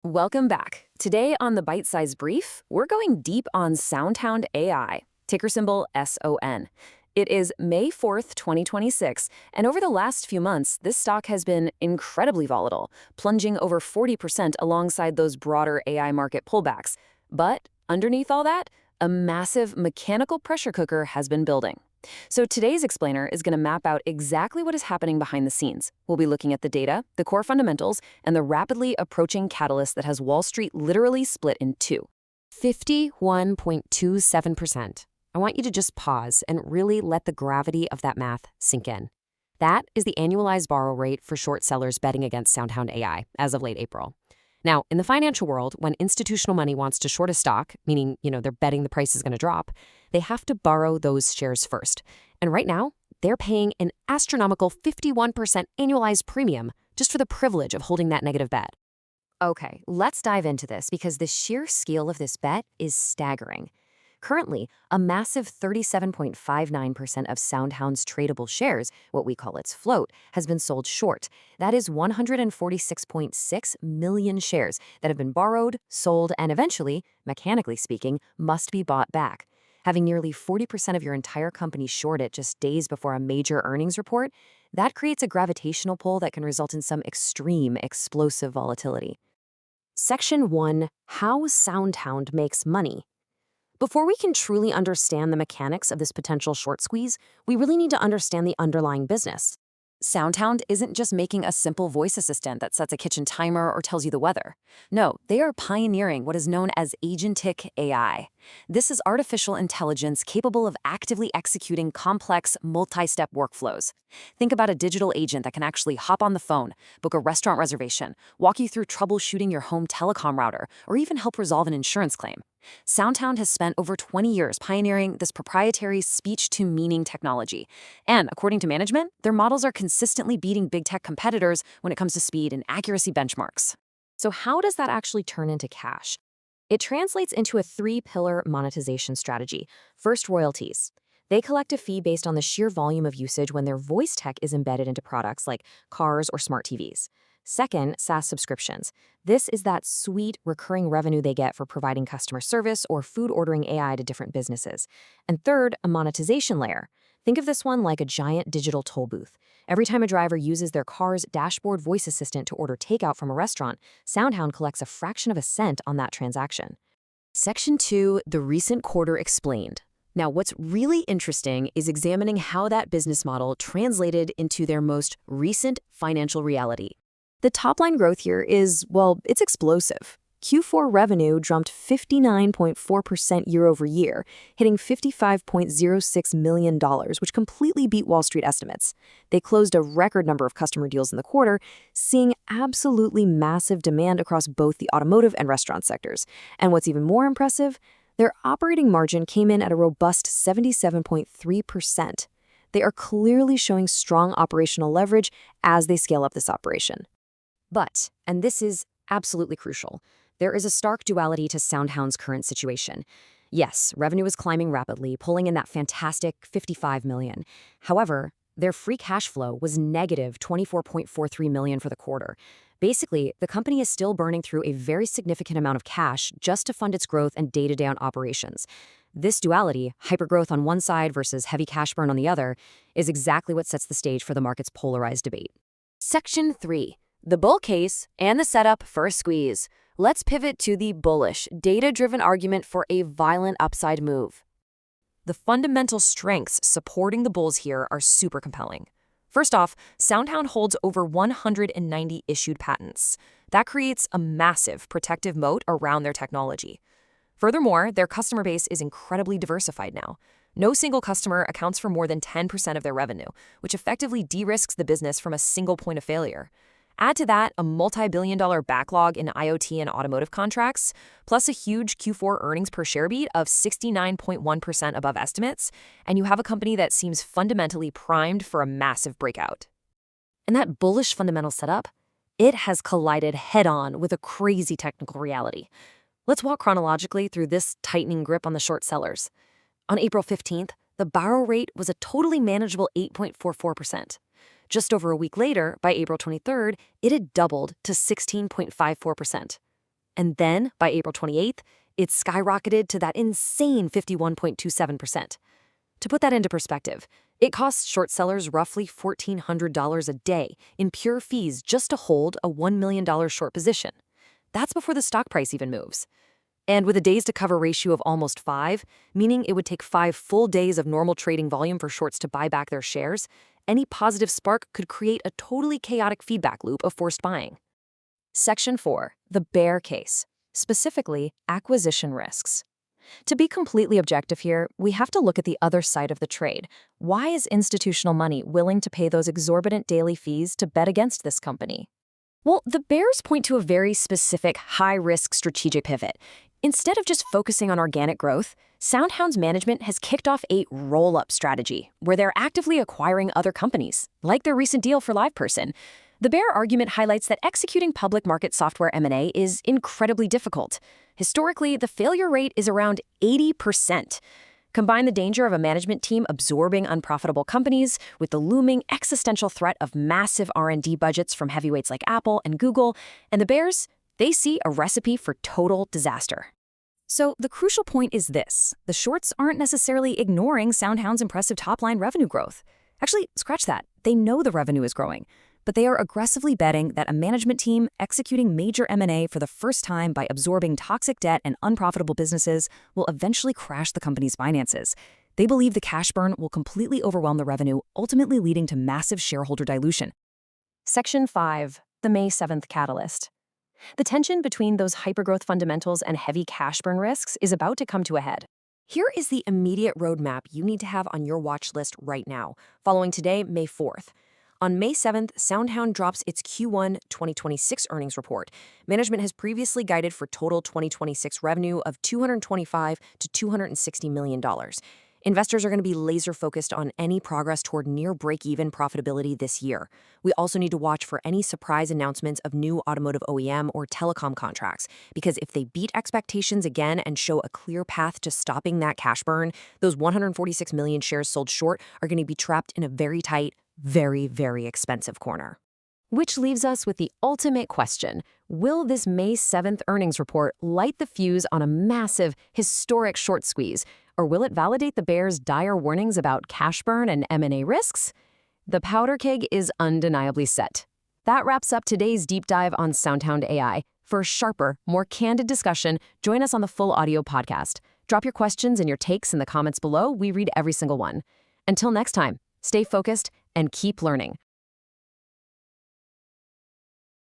Welcome back. Today on the Byte-Size Brief, we're going deep on SoundHound AI, ticker symbol SON. It is May 4th, 2026, and over the last few months, this stock has been incredibly volatile, plunging over 40% alongside those broader AI market pullbacks. But underneath all that, a massive mechanical pressure cooker has been building. So today's explainer is going to map out exactly what is happening behind the scenes. We'll be looking at the data, the core fundamentals, and the rapidly approaching catalyst that has Wall Street literally split in two. 51.27%. I want you to just pause and really let the gravity of that math sink in. That is the annualized borrow rate for short sellers betting against SoundHound AI as of late April. Now, in the financial world, when institutional money wants to short a stock, meaning, they're betting the price is going to drop, they have to borrow those shares first. And right now, they're paying an astronomical 51% annualized premium just for the privilege of holding that negative bet. Okay, let's dive into this because the sheer scale of this bet is staggering. Currently, a massive 37.59% of SoundHound's tradable shares, what we call its float, has been sold short. That is 146.6 million shares that have been borrowed, sold, and eventually, mechanically speaking, must be bought back. Having nearly 40% of your entire company shorted just days before a major earnings report, that creates a gravitational pull that can result in some extreme, explosive volatility. Section 1. How SoundHound makes money. Before we can truly understand the mechanics of this potential short squeeze, we really need to understand the underlying business. SoundHound isn't just making a simple voice assistant that sets a kitchen timer or tells you the weather. No, they are pioneering what is known as Agentic AI. This is artificial intelligence capable of actively executing complex, multi-step workflows. Think about a digital agent that can actually hop on the phone, book a restaurant reservation, walk you through troubleshooting your home telecom router, or even help resolve an insurance claim. SoundHound has spent over 20 years pioneering this proprietary speech-to-meaning technology. And according to management, their models are consistently beating big tech competitors when it comes to speed and accuracy benchmarks. So how does that actually turn into cash? It translates into a three-pillar monetization strategy. First, royalties. They collect a fee based on the sheer volume of usage when their voice tech is embedded into products like cars or smart TVs. Second, SaaS subscriptions. This is that sweet recurring revenue they get for providing customer service or food ordering AI to different businesses. And third, a monetization layer. Think of this one like a giant digital toll booth. Every time a driver uses their car's dashboard voice assistant to order takeout from a restaurant, SoundHound collects a fraction of a cent on that transaction. Section 2, the recent quarter explained. Now, what's really interesting is examining how that business model translated into their most recent financial reality. The top-line growth here is, it's explosive. Q4 revenue jumped 59.4% year over year, hitting $55.06 million, which completely beat Wall Street estimates. They closed a record number of customer deals in the quarter, seeing absolutely massive demand across both the automotive and restaurant sectors. And what's even more impressive, their operating margin came in at a robust 77.3%. They are clearly showing strong operational leverage as they scale up this operation. But, and this is absolutely crucial, there is a stark duality to SoundHound's current situation. Yes, revenue is climbing rapidly, pulling in that fantastic $55 million. However, their free cash flow was negative $24.43 million for the quarter. Basically, the company is still burning through a very significant amount of cash just to fund its growth and day-to-day operations. This duality, hypergrowth on one side versus heavy cash burn on the other, is exactly what sets the stage for the market's polarized debate. Section 3. The bull case and the setup for a squeeze. Let's pivot to the bullish, data-driven argument for a violent upside move. The fundamental strengths supporting the bulls here are super compelling. First off, SoundHound holds over 190 issued patents. That creates a massive protective moat around their technology. Furthermore, their customer base is incredibly diversified now. No single customer accounts for more than 10% of their revenue, which effectively de-risks the business from a single point of failure. Add to that a multi-billion-dollar backlog in IoT and automotive contracts, plus a huge Q4 earnings per share beat of 69.1% above estimates, and you have a company that seems fundamentally primed for a massive breakout. And that bullish fundamental setup, it has collided head-on with a crazy technical reality. Let's walk chronologically through this tightening grip on the short sellers. On April 15th, the borrow rate was a totally manageable 8.44%. Just over a week later, by April 23rd, it had doubled to 16.54%. And then, by April 28th, it skyrocketed to that insane 51.27%. To put that into perspective, it costs short sellers roughly $1,400 a day in pure fees just to hold a $1 million short position. That's before the stock price even moves. And with a days-to-cover ratio of almost 5, meaning it would take 5 full days of normal trading volume for shorts to buy back their shares, any positive spark could create a totally chaotic feedback loop of forced buying. Section 4. The bear case. Specifically, acquisition risks. To be completely objective here, we have to look at the other side of the trade. Why is institutional money willing to pay those exorbitant daily fees to bet against this company? Well, the bears point to a very specific, high-risk strategic pivot. Instead of just focusing on organic growth, SoundHound's management has kicked off a roll-up strategy, where they're actively acquiring other companies, like their recent deal for LivePerson. The bear argument highlights that executing public market software M&A is incredibly difficult. Historically, the failure rate is around 80%. Combine the danger of a management team absorbing unprofitable companies with the looming existential threat of massive R&D budgets from heavyweights like Apple and Google, and the bears, they see a recipe for total disaster. So the crucial point is this. The shorts aren't necessarily ignoring SoundHound's impressive top-line revenue growth. Actually, scratch that. They know the revenue is growing, but they are aggressively betting that a management team executing major M&A for the first time by absorbing toxic debt and unprofitable businesses will eventually crash the company's finances. They believe the cash burn will completely overwhelm the revenue, ultimately leading to massive shareholder dilution. Section 5. The May 7th Catalyst. The tension between those hypergrowth fundamentals and heavy cash burn risks is about to come to a head. Here is the immediate roadmap you need to have on your watch list right now, following today, May 4th. On May 7th, SoundHound drops its Q1 2026 earnings report. Management has previously guided for total 2026 revenue of $225 to $260 million. Investors are going to be laser-focused on any progress toward near break-even profitability this year. We also need to watch for any surprise announcements of new automotive OEM or telecom contracts, because if they beat expectations again and show a clear path to stopping that cash burn, those 146 million shares sold short are going to be trapped in a very tight, very, very expensive corner. Which leaves us with the ultimate question. Will this May 7th earnings report light the fuse on a massive, historic short squeeze, or will it validate the bears' dire warnings about cash burn and M&A risks? The powder keg is undeniably set. That wraps up today's deep dive on SoundHound AI. For a sharper, more candid discussion, join us on the full audio podcast. Drop your questions and your takes in the comments below. We read every single one. Until next time, stay focused and keep learning.